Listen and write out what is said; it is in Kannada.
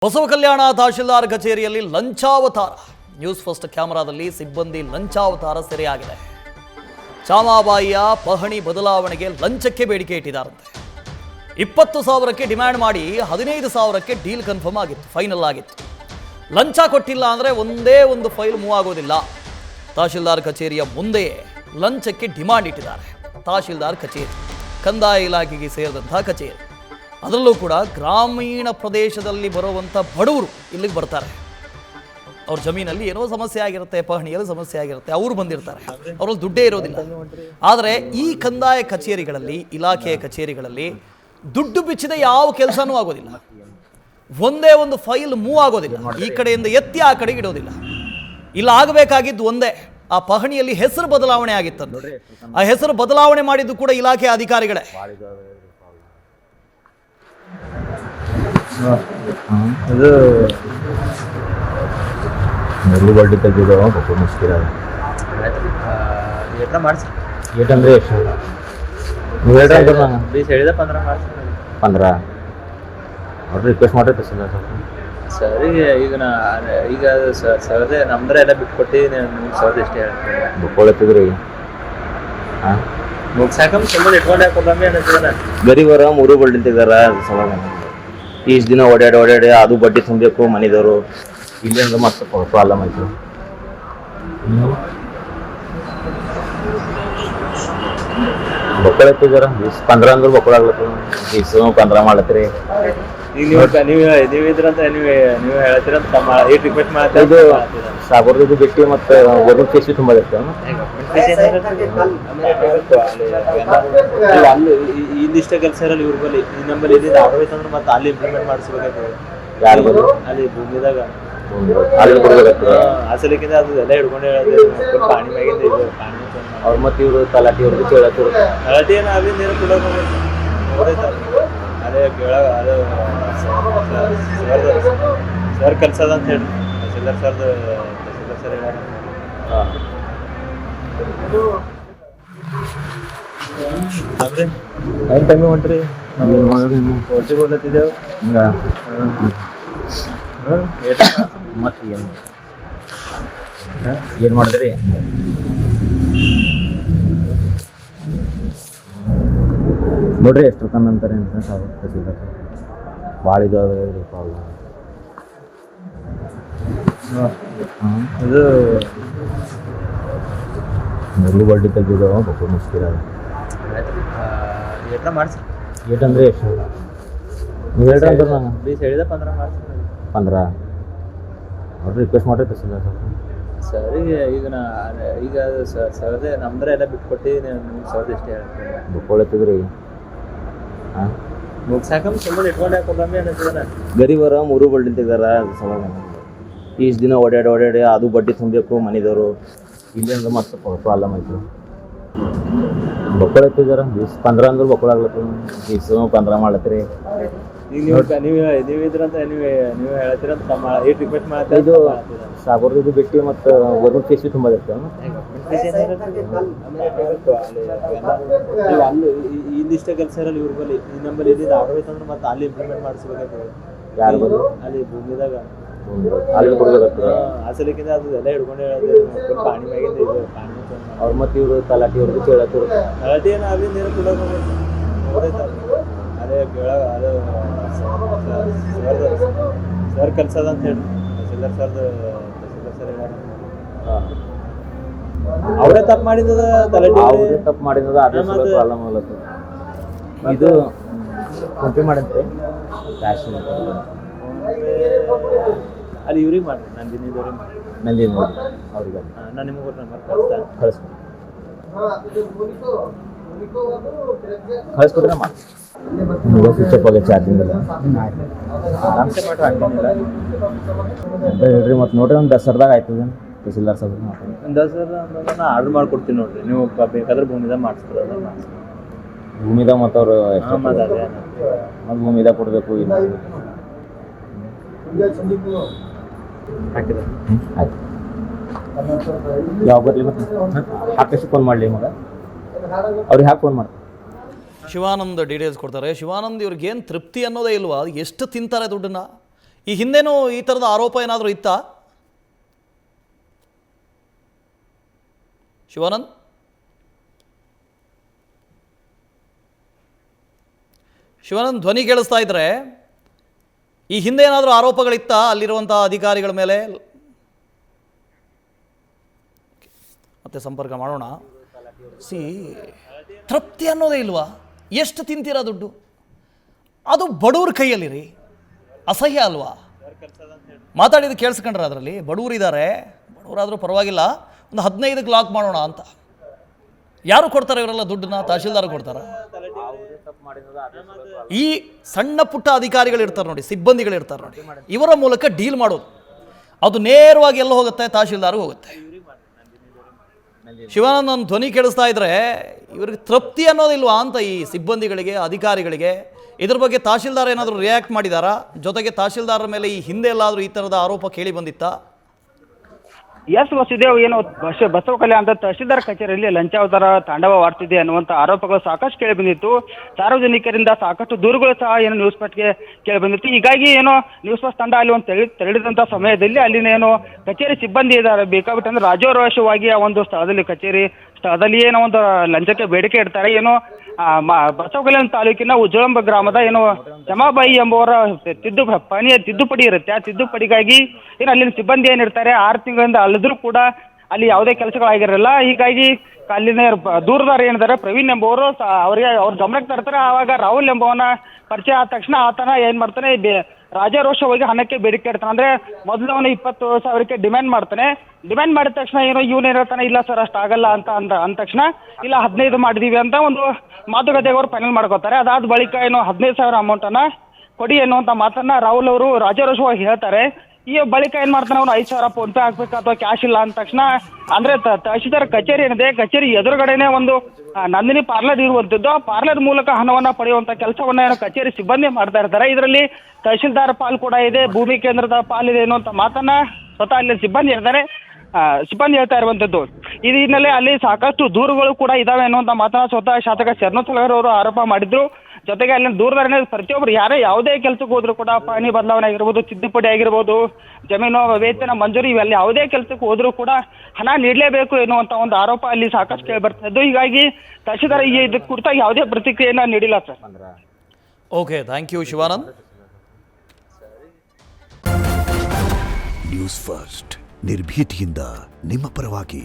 ಬಸವ ಕಲ್ಯಾಣ ತಹಶೀಲ್ದಾರ್ ಕಚೇರಿಯಲ್ಲಿ ಲಂಚಾವತಾರ. ನ್ಯೂಸ್ ಫಸ್ಟ್ ಕ್ಯಾಮೆರಾದಲ್ಲಿ ಸಿಬ್ಬಂದಿ ಲಂಚಾವತಾರ ಸೆರೆಯಾಗಿದೆ. ಚಾಮಾಬಾಯಿಯ ಪಹಣಿ ಬದಲಾವಣೆಗೆ ಲಂಚಕ್ಕೆ ಬೇಡಿಕೆ ಇಟ್ಟಿದ್ದಾರಂತೆ. 20,000ಕ್ಕೆ ಡಿಮ್ಯಾಂಡ್ ಮಾಡಿ 15,000ಕ್ಕೆ ಡೀಲ್ ಕನ್ಫರ್ಮ್ ಆಗಿತ್ತು, ಫೈನಲ್ ಆಗಿತ್ತು. ಲಂಚ ಕೊಟ್ಟಿಲ್ಲ ಅಂದರೆ ಒಂದೇ ಒಂದು ಫೈಲ್ ಮೂವ್ ಆಗೋದಿಲ್ಲ. ತಹಶೀಲ್ದಾರ್ ಕಚೇರಿಯ ಮುಂದೆಯೇ ಲಂಚಕ್ಕೆ ಡಿಮಾಂಡ್ ಇಟ್ಟಿದ್ದಾರೆ. ತಹಶೀಲ್ದಾರ್ ಕಚೇರಿ ಕಂದಾಯ ಇಲಾಖೆಗೆ ಸೇರಿದಂಥ ಕಚೇರಿ. ಅದರಲ್ಲೂ ಕೂಡ ಗ್ರಾಮೀಣ ಪ್ರದೇಶದಲ್ಲಿ ಬರುವಂಥ ಬಡವರು ಇಲ್ಲಿಗೆ ಬರ್ತಾರೆ. ಅವ್ರ ಜಮೀನಲ್ಲಿ ಏನೋ ಸಮಸ್ಯೆ ಆಗಿರುತ್ತೆ, ಪಹಣಿಯಲ್ಲಿ ಸಮಸ್ಯೆ ಆಗಿರುತ್ತೆ, ಅವರು ಬಂದಿರ್ತಾರೆ, ಅವ್ರಲ್ಲಿ ದುಡ್ಡೇ ಇರೋದಿಲ್ಲ. ಆದರೆ ಈ ಕಂದಾಯ ಕಚೇರಿಗಳಲ್ಲಿ, ಇಲಾಖೆಯ ಕಚೇರಿಗಳಲ್ಲಿ ದುಡ್ಡು ಬಿಚ್ಚಿದ ಯಾವ ಕೆಲಸನೂ ಆಗೋದಿಲ್ಲ. ಒಂದೇ ಒಂದು ಫೈಲ್ ಮೂವ್ ಆಗೋದಿಲ್ಲ. ಈ ಕಡೆಯಿಂದ ಎತ್ತಿ ಆ ಕಡೆಗೆ ಇಡೋದಿಲ್ಲ. ಇಲ್ಲಿ ಆಗಬೇಕಾಗಿದ್ದು ಒಂದೇ, ಆ ಪಹಣಿಯಲ್ಲಿ ಹೆಸರು ಬದಲಾವಣೆ ಆಗಿತ್ತಂತೆ. ಆ ಹೆಸರು ಬದಲಾವಣೆ ಮಾಡಿದ್ದು ಕೂಡ ಇಲಾಖೆಯ ಅಧಿಕಾರಿಗಳೇ. ಇದು ಮೊದಲು ಬಡ್ಡಿ ತೆಗೆದು ಮುಷ್ಕಿರ ಮಾಡಿಸಿ ಏಟಂದ್ರೆ ಎಷ್ಟು ನೀವು ಹೇಳ್ರಿ ಹೇಳಿದ 15 ಮಾಡಿಸಿ 15 ಅವ್ರು ರಿಕ್ವೆಸ್ಟ್ ಮಾಡಿರ್ತೀವಿ ಸರಿ. ಈಗ ಸರ್ದೆ ನಮ್ದ್ರೆ ಎಲ್ಲ ಬಿಟ್ಕೊಟ್ಟು ಸರ್ದು ಇಷ್ಟೇ ಹೇಳ್ತೀನಿ ಬುಕ್ಕೊಳತ್ತಿದ್ರಿ ಹಾಂ ಮುಗ್ಸಾಕಮ್ ಸುಮ್ಮನೆ ಇಟ್ಕೊಂಡೆ ಕೊಡಮ್ಮಿ ಅನ್ನಿಸ್ತದ. ಗರೀಬರ 3 ಬಡ್ಡಿ ತೆಗ್ದಾರ. ಸವಾಗ ಇಷ್ಟು ದಿನ ಓಡಾಡಿ ಅದು ಬಡ್ಡಿ ತುಂಬಬೇಕು ಮನೆದವರು. ಇಲ್ಲಿ ಅಂದ್ರೆ ಮತ್ತೆ ಪ್ರಾಬ್ಲಮ್ ಆಯ್ತು. ಬೊಕ್ಕಳತ್ತಿದಾರ 15 ಅಂದ್ರೆ ಬೊಕ್ಕಳಾಗ್ಲತ್ತ. 15 ಮಾಡ್ಲತ್ತೀರಿ. ಈಗ ನೀವು ಇದ್ರಂತ ನೀವು ಹೇಳ್ತೀರಂತ ಏಟ್ ರಿಕ್ವೆಸ್ಟ್ ಮಾಡ್ತಾ ಇದು ಸಾಗರದ್ದು ಬಿಟ್ಟು ಮತ್ತೆ ಒಂದು ಕೇಸಿ ತುಂಬ ಇರ್ತೇವೆ. ಅಲ್ಲಿ ಇಲ್ಲಿಷ್ಟ ಕೆಲಸ ಇರಲ್ಲ ಇವ್ರ ಬಳಿ. ಈ ನಂಬಲ್ಲಿ ಇದ್ದಿದ್ದು ಆಗೋಯ್ತು ಅಂದ್ರೆ ಮತ್ತೆ ಅಲ್ಲಿ ಇಂಪ್ಲಿಮೆಂಟ್ ಮಾಡಿಸ್ಬೇಕಾಗ್ತದೆ. ಯಾರು ಬಳಿ ಅಲ್ಲಿ ಭೂಮಿದಾಗ ಅಲ್ಲಿ ಕೊಡ್ಬೇಕಾಗ್ತದೆ. ಅಸಲಿಕ್ಕಿಂತ ಅದು ಎಲ್ಲ ಹಿಡ್ಕೊಂಡು ಪಾಣಿ ಮ್ಯಾಗಿಂದ ಇದು ಪಾಣಿ ಅವ್ರು ಮತ್ತೆ ಇವರು ತಲಾಟಿ ಅವ್ರಿಗೆ ಕೇಳತ್ತಿರು. ತಲಾಟಿ ಏನು ಅಲ್ಲಿ ನೀರು ಕೊಡೋದು ಅದೇ ಕೇಳ ಅದು ಸರ್ ಕಲ್ಸದ ಅಂತ ಹೇಳಿ ತಹಸೀಲ್ದಾರ್ ಸರ್ ಹೇಳ. ಏನು ಕಮ್ಮಿ ಹೊಂಟ್ರಿ ಕೋಟಿ ಬೋಲತ್ತಿದ್ದೆವು. ಮತ್ತೆ ಏನು ಮಾಡಿದ್ರಿ? ನೋಡ್ರಿ ಎಷ್ಟು ಅಂತಾರೆ ಅಂತ ಭಾಳ ಇದು ಪ್ರಾಬ್ಲಮ್. ಇದು ಮೊದಲು ಬಡ್ಡಿ ತೆಗೆದು ಬೊಕ್ಕ ಮುಷ್ಕಿರ ಮಾಡಿಸಿ ಏಟಂದ್ರೆ ಎಷ್ಟು ನೀವು ಹೇಳ್ರಿ ಅಂದ್ರೆ ನಾನು ಹೇಳಿದ 15 ಮಾಡಿಸಿ 15 ಅವ್ರು ರಿಕ್ವೆಸ್ಟ್ ಮಾಡಿರ್ತೀವಿ ಸರಿ. ಈಗ ಸರ್ದೆ ನಮ್ದ್ರೆ ಎಲ್ಲ ಬಿಟ್ಕೊಟ್ಟು ಸರ್ದು ಇಷ್ಟೇ ಹೇಳ್ತೀನಿ ಬುಕ್ಕೊಳತ್ತಿದ್ರಿ ಹಾಂ ಮುಗ್ಸಾಕಮ್ ಸುಮ್ಮನೆ ಇಟ್ಕೊಂಡೆ ಕೊಡಮ್ಮಿ ಅನ್ನಿಸ್ತದ. ಗರೀಬರ 3 ಬಡ್ಡಿ ತೆಗ್ದಾರ. ಸವಾಗ ಇಷ್ಟು ದಿನ ಓಡಾಡಿ ಅದು ಬಡ್ಡಿ ತುಂಬಬೇಕು ಮನೆದವರು. ಇಲ್ಲಿ ಅಂದ್ರೆ ಮತ್ತೆ ಪ್ರಾಬ್ಲಮ್ ಆಯ್ತು. ಬೊಕ್ಕಳತ್ತಿದಾರ 15 ಅಂದ್ರೆ ಬೊಕ್ಕಳಾಗ್ಲತ್ತ. 15 ಮಾಡ್ಲತ್ತೀರಿ. ಈಗ ನೀವು ಇದ್ರಂತ ನೀವು ಹೇಳ್ತೀರಂತ ಏಟ್ ರಿಕ್ವೆಸ್ಟ್ ಮಾಡ್ತಾ. ಇದು ಸಾಗರದ್ದು ಬಿಟ್ಟು ಮತ್ತು ಒಂದು ಕೇಸಿ ತುಂಬ ಇರ್ತೇವೆ. ಅಲ್ಲಿ ಇಲ್ಲಿಷ್ಟ ಕೆಲಸ ಇರಲ್ಲ ಇವ್ರ ಬಳಿ. ಈ ನಂಬಲ್ಲಿ ಇದ್ದಿದ್ದು ಆಗೋಯ್ತು ಅಂದ್ರೆ ಮತ್ತೆ ಅಲ್ಲಿ ಇಂಪ್ಲಿಮೆಂಟ್ ಮಾಡಿಸ್ಬೇಕಾಗ್ತದೆ. ಯಾರು ಬಳಿ ಅಲ್ಲಿ ಭೂಮಿದಾಗ ಅಲ್ಲಿ ಕೊಡ್ಬೇಕಾಗ್ತದೆ. ಅಸಲಿಕ್ಕಿಂತ ಅದು ಎಲ್ಲ ಹಿಡ್ಕೊಂಡು ಹೇಳೋದು ಪಾಣಿ ಮ್ಯಾಗಿಂದ ಇದು ಪಾಣಿ ಅವ್ರು ಮತ್ತೆ ಇವರು ತಲಾಟಿ ಅವ್ರಿಗೆ ಕೇಳತ್ತಿರು. ತಲಾಟಿ ಏನು ಅಲ್ಲಿ ನೀರು ಕೊಡೋದು ಅದೇ ಕೇಳ ಅದು ಸರ್ ಕಲ್ಸದ ಅಂತ ಹೇಳಿ ತಹಸೀಲ್ದಾರ್ ಸರ್ ಹೇಳ. ಅವರೇ ತಪ್ಪು ಮಾಡಿದ್ದದ ತಲಾಟಿ ಅವ್ರೇ ತಪ್ಪು ಮಾಡಿದ್ದದ. ಅದೇ ಪ್ರಾಬ್ಲಮ್ ಆಗ್ಲತ್ತ. ಇದು ಕಂಪಿ ಮಾಡಂತೆ ರ್ಯಾಷನ್ ಅಲ್ಲಿ ಇವ್ರಿಗೆ ಮಾಡಿ ನಂದಿನಿದವ್ರಿಗೆ ಮಾಡಿ ನಂದಿನಿ ಅವ್ರಿಗೆ ನಾನು ನಿಮಗೆ ಕೊಟ್ಟು ನಂಬರ್ ಕಳಿಸ್ತೀನಿ. ಕಳಿಸ್ಕೊಟ್ರೆ ಮಾಡಿ ಸ್ವಿಚಪ್ ಆಗಿ ಚಾರ್ಜಿಂಗ್ ಇಲ್ಲ ಆರಾಮ್ಸೆ ಮಾಡ್ರಿ, ಹಂಗೇನಿಲ್ಲ. ಹೇಳ್ರಿ ಮತ್ತು ನೋಡ್ರಿ ಒಂದು ದಸರಾದಾಗ ಆಯ್ತದ ತಹಸೀಲ್ದಾರ್ ಸರ್ ದಸರಾ ನಾನು ಆರ್ಡ್ರ್ ಮಾಡ್ಕೊಡ್ತೀನಿ ನೋಡ್ರಿ. ನೀವು ಬೇಕಾದ್ರೆ ಭೂಮಿದಾಗ ಮಾಡಿಸ್ಬೋದು. ಭೂಮಿದಾಗ ಮತ್ತು ಅವರು ಎಷ್ಟು ಮತ್ತು ಅದೇ ಮತ್ತು ಭೂಮಿದಾಗ ಕೊಡಬೇಕು. ಇಲ್ಲ ಹಾಕಿದ್ರೆ ಆಯ್ತು. ಯಾವ ಬರಲಿ ಮತ್ತೆ ಹಾಕಷ್ಟು ಫೋನ್ ಮಾಡಲಿ ಮಗ ಅವ್ರಿಗೆ ಹಾಕಿ ಫೋನ್ ಮಾಡಿ. ಶಿವಾನಂದ್ ಡೀಟೇಲ್ಸ್ ಕೊಡ್ತಾರೆ. ಶಿವಾನಂದ್ ಇವ್ರಿಗೇನು ತೃಪ್ತಿ ಅನ್ನೋದೇ ಇಲ್ವಾ? ಎಷ್ಟು ತಿಂತಾರೆ ದುಡ್ಡನ್ನು? ಈ ಹಿಂದೆನೂ ಈ ಥರದ ಆರೋಪ ಏನಾದರೂ ಇತ್ತಾ ಶಿವಾನಂದ್? ಶಿವಾನಂದ್, ಧ್ವನಿ ಕೇಳಿಸ್ತಾ ಇದ್ರೆ ಈ ಹಿಂದೆ ಏನಾದರೂ ಆರೋಪಗಳಿತ್ತಾ ಅಲ್ಲಿರುವಂಥ ಅಧಿಕಾರಿಗಳ ಮೇಲೆ? ಮತ್ತೆ ಸಂಪರ್ಕ ಮಾಡೋಣ. ತೃಪ್ತಿ ಅನ್ನೋದೇ ಇಲ್ವಾ? ಎಷ್ಟು ತಿಂತೀರಾ ದುಡ್ಡು? ಅದು ಬಡವ್ರ ಕೈಯಲ್ಲಿ ರೀ, ಅಸಹ್ಯ ಅಲ್ವಾ? ಮಾತಾಡಿದ್ದು ಕೇಳಿಸ್ಕೊಂಡ್ರೆ ಅದರಲ್ಲಿ ಬಡವರಿದ್ದಾರೆ, ಬಡವರಾದರೂ ಪರವಾಗಿಲ್ಲ, ಒಂದು 15ಕ್ಕೆ ಲಾಕ್ ಮಾಡೋಣ ಅಂತ. ಯಾರು ಕೊಡ್ತಾರೆ ಇವರೆಲ್ಲ ದುಡ್ಡನ್ನ? ತಹಶೀಲ್ದಾರ್ ಕೊಡ್ತಾರ? ಈ ಸಣ್ಣ ಪುಟ್ಟ ಅಧಿಕಾರಿಗಳು ಇರ್ತಾರೆ ನೋಡಿ, ಸಿಬ್ಬಂದಿಗಳು ಇರ್ತಾರೆ ನೋಡಿ, ಇವರ ಮೂಲಕ ಡೀಲ್ ಮಾಡೋದು. ಅದು ನೇರವಾಗಿ ಎಲ್ಲ ಹೋಗುತ್ತೆ? ತಹಶೀಲ್ದಾರ್ಗೆ ಹೋಗುತ್ತೆ. ಶಿವಾನಂದ್, ನನ್ನ ಧ್ವನಿ ಕೇಳಿಸ್ತಾ ಇದ್ರೆ ಇವ್ರಿಗೆ ತೃಪ್ತಿ ಅನ್ನೋದಿಲ್ವಾ ಅಂತ ಈ ಸಿಬ್ಬಂದಿಗಳಿಗೆ, ಅಧಿಕಾರಿಗಳಿಗೆ? ಇದ್ರ ಬಗ್ಗೆ ತಹಶೀಲ್ದಾರ್ ಏನಾದರೂ ರಿಯಾಕ್ಟ್ ಮಾಡಿದಾರಾ? ಜೊತೆಗೆ ತಹಶೀಲ್ದಾರ್ ಮೇಲೆ ಈ ಹಿಂದೆ ಎಲ್ಲಾದರೂ ಈ ಥರದ ಆರೋಪ ಕೇಳಿ ಬಂದಿತ್ತಾ? ಎಸ್ ವಸುದೇವ್, ಏನು ಬಸವ ಕಲ್ಯಾಣ ಅಂತ ತಹಶೀಲ್ದಾರ್ ಕಚೇರಿಯಲ್ಲಿ ಲಂಚಾವತಾರ ತಾಂಡವವಾಡ್ತಿದೆ ಅನ್ನುವಂಥ ಆರೋಪಗಳು ಸಾಕಷ್ಟು ಕೇಳಿ ಬಂದಿತ್ತು. ಸಾರ್ವಜನಿಕರಿಂದ ಸಾಕಷ್ಟು ದೂರುಗಳು ಸಹ ಏನು ನ್ಯೂಸ್ ಫಸ್ಟ್ಗೆ ಕೇಳಿ ಬಂದಿತ್ತು. ಹೀಗಾಗಿ ಏನೋ ನ್ಯೂಸ್ ಫಸ್ಟ್ ತಂಡ ಅಲ್ಲಿ ಒಂದು ತೆರಳಿದಂಥ ಸಮಯದಲ್ಲಿ ಅಲ್ಲಿನ ಏನು ಕಚೇರಿ ಸಿಬ್ಬಂದಿ ಇದ್ದಾರೆ ಬೇಕಾಬಿಟ್ಟು ಅಂದ್ರೆ ರಾಜಾರೋಷವಾಗಿ ಆ ಒಂದು ಸ್ಥಳದಲ್ಲಿ ಕಚೇರಿ ಸ್ಥಳದಲ್ಲಿ ಏನೋ ಒಂದು ಲಂಚಕ್ಕೆ ಬೇಡಿಕೆ ಇಡ್ತಾರೆ. ಏನೋ ಬಸವ ಕಲ್ಯಾಣ ತಾಲೂಕಿನ ಉಜ್ಜಳಂಬ ಗ್ರಾಮದ ಏನು ಜಮಾಬಾಯಿ ಎಂಬುವರ ತಿದ್ದುಪಡಿ ಇರುತ್ತೆ. ಆ ತಿದ್ದುಪಡಿಗಾಗಿ ಏನು ಅಲ್ಲಿನ ಸಿಬ್ಬಂದಿ ಏನಿರ್ತಾರೆ 6 ತಿಂಗಳಿಂದ ಅಲ್ಲಿದ್ರು ಕೂಡ ಅಲ್ಲಿ ಯಾವುದೇ ಕೆಲಸಗಳಾಗಿರಲ್ಲ. ಹೀಗಾಗಿ ಅಲ್ಲಿನ ದೂರದಾರ ಏನಿದ್ದಾರೆ ಪ್ರವೀಣ್ ಎಂಬುವರು ಅವ್ರಿಗೆ ಅವ್ರ ಗಮನಕ್ಕೆ ತರ್ತಾರೆ. ಆವಾಗ ರಾಹುಲ್ ಎಂಬುವನ ಪರಿಚಯ ಆದ ತಕ್ಷಣ ಆತನ ಏನ್ ಮಾಡ್ತಾನೆ, ರಾಜಾರೋಷವಾಗಿ ಹಣಕ್ಕೆ ಬೇಡಿಕೆ ಇಡ್ತಾನೆ. ಅಂದ್ರೆ ಮೊದಲು ಅವನು 20,000ಕ್ಕೆ ಡಿಮ್ಯಾಂಡ್ ಮಾಡ್ತಾನೆ. ಡಿಮ್ಯಾಂಡ್ ಮಾಡಿದ ತಕ್ಷಣ ಏನೋ ಇವನು ಏನಿರ್ತಾನೆ, ಇಲ್ಲ ಸರ್ ಅಷ್ಟು ಆಗಲ್ಲ ಅಂತ ಅಂದ ತಕ್ಷಣ ಇಲ್ಲ 15 ಮಾಡಿದೀವಿ ಅಂತ ಒಂದು ಮಾತುಕತೆಗೆ ಅವರು ಫೈನಲ್ ಮಾಡ್ಕೋತಾರೆ. ಅದಾದ ಬಳಿಕ ಏನು 15,000 ಅಮೌಂಟನ್ನ ಕೊಡಿ ಎನ್ನುವಂಥ ಮಾತನ್ನ ರಾಹುಲ್ ಅವರು ರಾಜಾರೋಷವಾಗಿ ಹೇಳ್ತಾರೆ. ಈ ಬಳಿಕ ಏನ್ ಮಾಡ್ತಾನೆ, ಅವನು 5,000 ಫೋನ್ ಪೇ ಹಾಕ್ಬೇಕು ಅಥವಾ ಕ್ಯಾಶ್ ಇಲ್ಲ ಅಂದ ತಕ್ಷಣ ಅಂದ್ರೆ ತಹಶೀಲ್ದಾರ್ ಕಚೇರಿ ಏನಿದೆ, ಕಚೇರಿ ಎದುರುಗಡೆನೆ ಒಂದು ನಂದಿನಿ ಪಾರ್ಲರ್ ಇರುವಂತದ್ದು. ಆ ಪಾರ್ಲರ್ ಮೂಲಕ ಹಣವನ್ನ ಪಡೆಯುವಂತ ಕೆಲಸವನ್ನ ಏನು ಕಚೇರಿ ಸಿಬ್ಬಂದಿ ಮಾಡ್ತಾ ಇರ್ತಾರೆ. ಇದರಲ್ಲಿ ತಹಶೀಲ್ದಾರ್ ಪಾಲ್ ಕೂಡ ಇದೆ, ಭೂಮಿ ಕೇಂದ್ರದ ಪಾಲಿದೆ ಅನ್ನುವಂಥ ಮಾತನ್ನ ಸ್ವತಃ ಅಲ್ಲಿ ಸಿಬ್ಬಂದಿ ಹೇಳ್ತಾ ಇರುವಂತದ್ದು. ಈ ಹಿನ್ನೆಲೆ ಅಲ್ಲಿ ಸಾಕಷ್ಟು ದೂರುಗಳು ಕೂಡ ಇದಾವೆ ಅನ್ನುವಂಥ ಮಾತನ್ನ ಸ್ವತಃ ಶಾಸಕ ಶರಣೋತ್ಸವ ಅವರು ಆರೋಪ ಮಾಡಿದ್ರು. ಜೊತೆಗೆ ಅಲ್ಲಿನ ದೂರದಾರನೇ ಪ್ರತಿಯೊಬ್ಬರು ಯಾವುದೇ ಕೆಲಸಕ್ಕೆ ಹೋದ್ರು ಕೂಡ ಪಾಣಿ ಬದಲಾವಣೆ ಆಗಿರ್ಬೋದು, ತಿದ್ದುಪಡಿ ಆಗಿರ್ಬೋದು, ಜಮೀನು ವೇತನ ಮಂಜೂರಿ ಇವೆಲ್ಲ ಯಾವುದೇ ಕೆಲಸಕ್ಕೆ ಹೋದ್ರೂ ಕೂಡ ಹಣ ನೀಡಲೇಬೇಕು ಎನ್ನುವಂಥ ಒಂದು ಆರೋಪ ಅಲ್ಲಿ ಸಾಕಷ್ಟು ಕೇಳಿ ಬರ್ತಾ ಇದ್ದು. ಹೀಗಾಗಿ ತಹಶೀಲ್ದಾರ್ ಇದಕ್ಕೆ ಕುರಿತಾಗಿ ಯಾವುದೇ ಪ್ರತಿಕ್ರಿಯೆಯನ್ನ ನೀಡಿಲ್ಲ sir. Okay, thank you Shivanand. News first ನಿರ್ಭೀತಿಯಿಂದ ನಿಮ್ಮ ಪರವಾಗಿ.